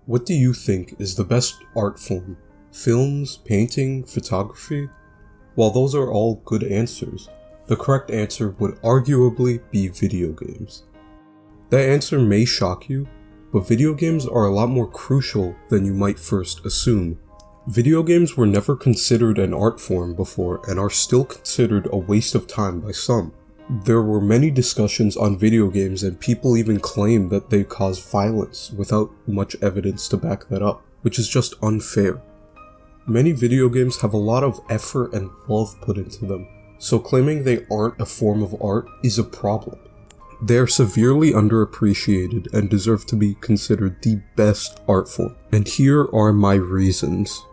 What do you think is the best art form? Films, painting, photography? While those are all good answers, the correct answer would arguably be video games. That answer may shock you, but video games are a lot more crucial than you might first assume. Video games were never considered an art form before and are still considered a waste of time by some. There were many discussions on video games and people even claim that they cause violence without much evidence to back that up, which is just unfair. Many video games have a lot of effort and love put into them, so claiming they aren't a form of art is a problem. They are severely underappreciated and deserve to be considered the best art form, and here are my reasons.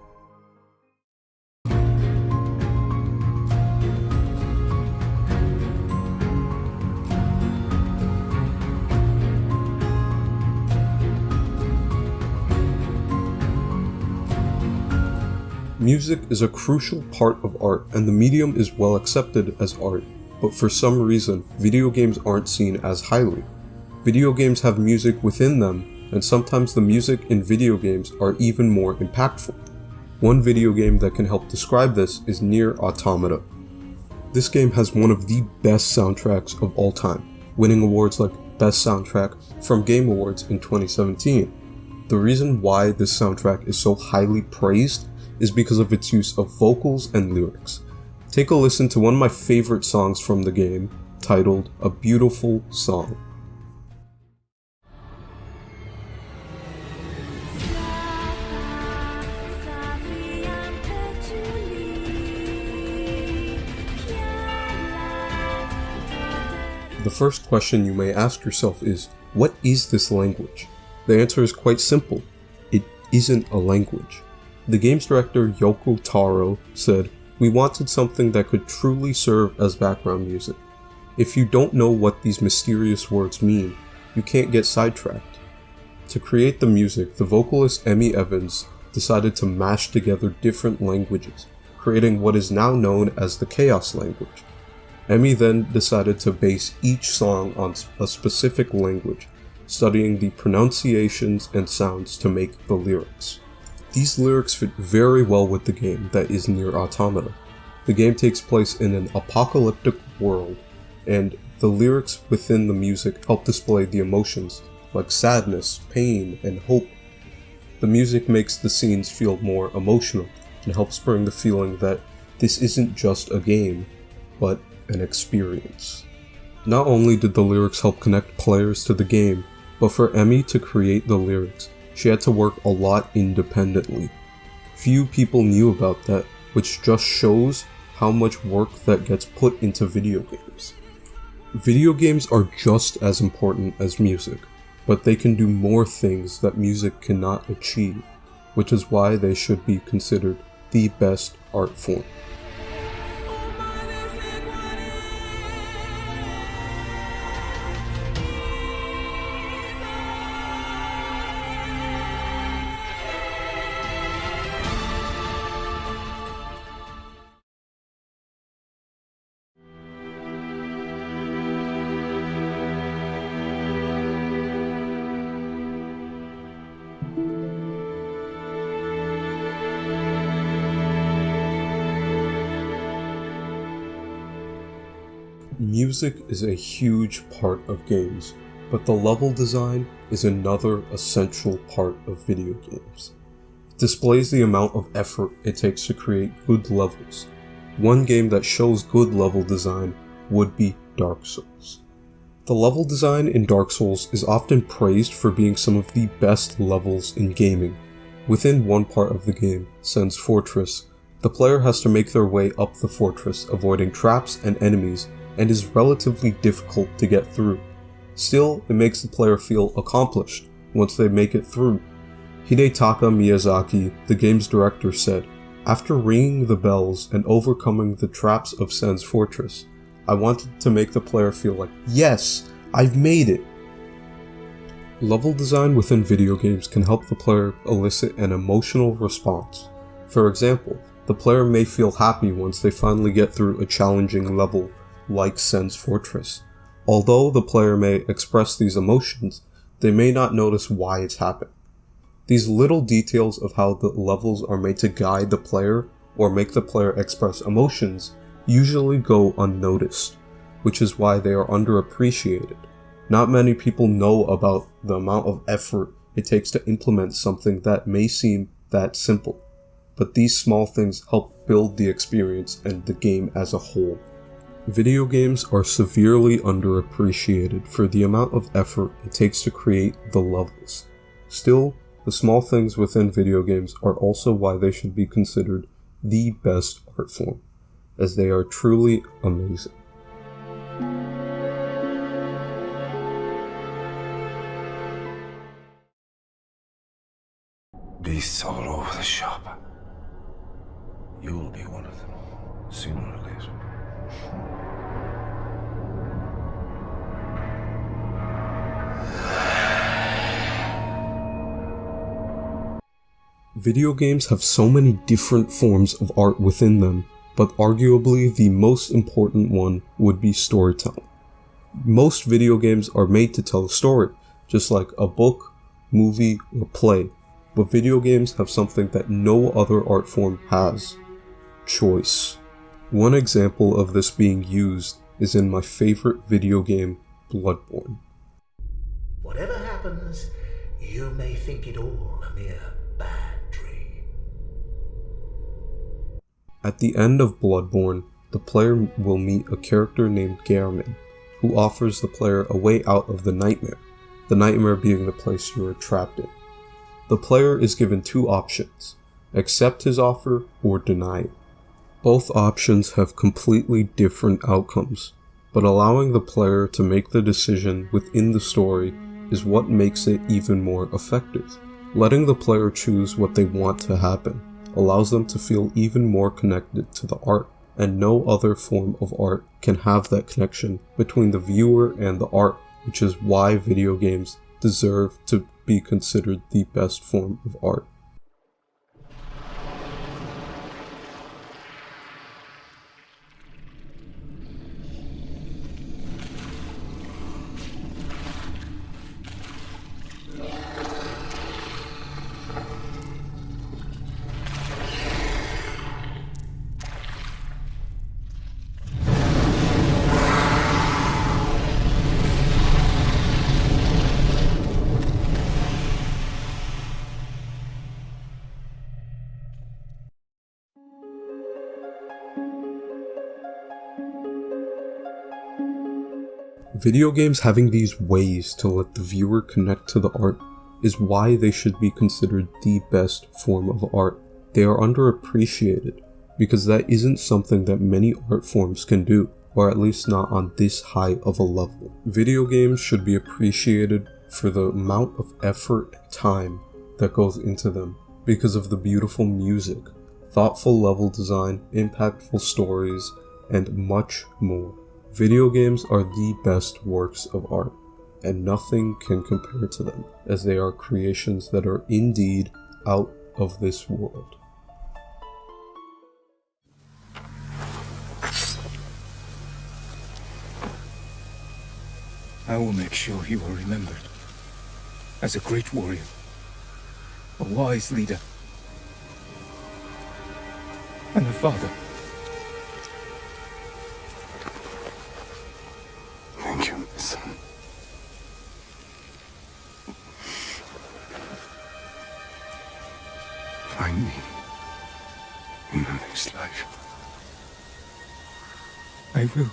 Music is a crucial part of art, and the medium is well accepted as art, but for some reason, video games aren't seen as highly. Video games have music within them, and sometimes the music in video games are even more impactful. One video game that can help describe this is Nier Automata. This game has one of the best soundtracks of all time, winning awards like Best Soundtrack from Game Awards in 2017. The reason why this soundtrack is so highly praised is because of its use of vocals and lyrics. Take a listen to one of my favorite songs from the game, titled A Beautiful Song. The first question you may ask yourself is, what is this language? The answer is quite simple. It isn't a language. The game's director Yoko Taro said, "We wanted something that could truly serve as background music. If you don't know what these mysterious words mean, you can't get sidetracked." To create the music, the vocalist Emmy Evans decided to mash together different languages, creating what is now known as the Chaos language. Emmy then decided to base each song on a specific language, studying the pronunciations and sounds to make the lyrics. These lyrics fit very well with the game that is Nier Automata. The game takes place in an apocalyptic world, and the lyrics within the music help display the emotions like sadness, pain, and hope. The music makes the scenes feel more emotional and helps bring the feeling that this isn't just a game, but an experience. Not only did the lyrics help connect players to the game, but for Emmy to create the lyrics, she had to work a lot independently. Few people knew about that, which just shows how much work that gets put into video games. Video games are just as important as music, but they can do more things that music cannot achieve, which is why they should be considered the best art form. Music is a huge part of games, but the level design is another essential part of video games. It displays the amount of effort it takes to create good levels. One game that shows good level design would be Dark Souls. The level design in Dark Souls is often praised for being some of the best levels in gaming. Within one part of the game, Sen's Fortress, the player has to make their way up the fortress, avoiding traps and enemies, and is relatively difficult to get through. Still, it makes the player feel accomplished once they make it through. Hidetaka Miyazaki, the game's director, said, "After ringing the bells and overcoming the traps of Sen's Fortress, I wanted to make the player feel like, yes, I've made it." Level design within video games can help the player elicit an emotional response. For example, the player may feel happy once they finally get through a challenging level like Sen's Fortress. Although the player may express these emotions, they may not notice why it's happening. These little details of how the levels are made to guide the player or make the player express emotions usually go unnoticed, which is why they are underappreciated. Not many people know about the amount of effort it takes to implement something that may seem that simple, but these small things help build the experience and the game as a whole. Video games are severely underappreciated for the amount of effort it takes to create the levels. Still, the small things within video games are also why they should be considered the best art form, as they are truly amazing. Beasts all over the shop. You'll be one of them, sooner or later. Video games have so many different forms of art within them, but arguably the most important one would be storytelling. Most video games are made to tell a story, just like a book, movie, or play, but video games have something that no other art form has: choice. One example of this being used is in my favorite video game, Bloodborne. Whatever happens, you may think it all a mere bad dream. At the end of Bloodborne, the player will meet a character named Gehrman, who offers the player a way out of the nightmare being the place you are trapped in. The player is given two options: accept his offer or deny it. Both options have completely different outcomes, but allowing the player to make the decision within the story is what makes it even more effective. Letting the player choose what they want to happen allows them to feel even more connected to the art, and no other form of art can have that connection between the viewer and the art, which is why video games deserve to be considered the best form of art. Video games having these ways to let the viewer connect to the art is why they should be considered the best form of art. They are underappreciated because that isn't something that many art forms can do, or at least not on this high of a level. Video games should be appreciated for the amount of effort and time that goes into them because of the beautiful music, thoughtful level design, impactful stories, and much more. Video games are the best works of art, and nothing can compare to them, as they are creations that are indeed out of this world. I will make sure you are remembered as a great warrior, a wise leader, and a father. Thank you, my son. Find me in the next life. I will.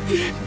Yeah.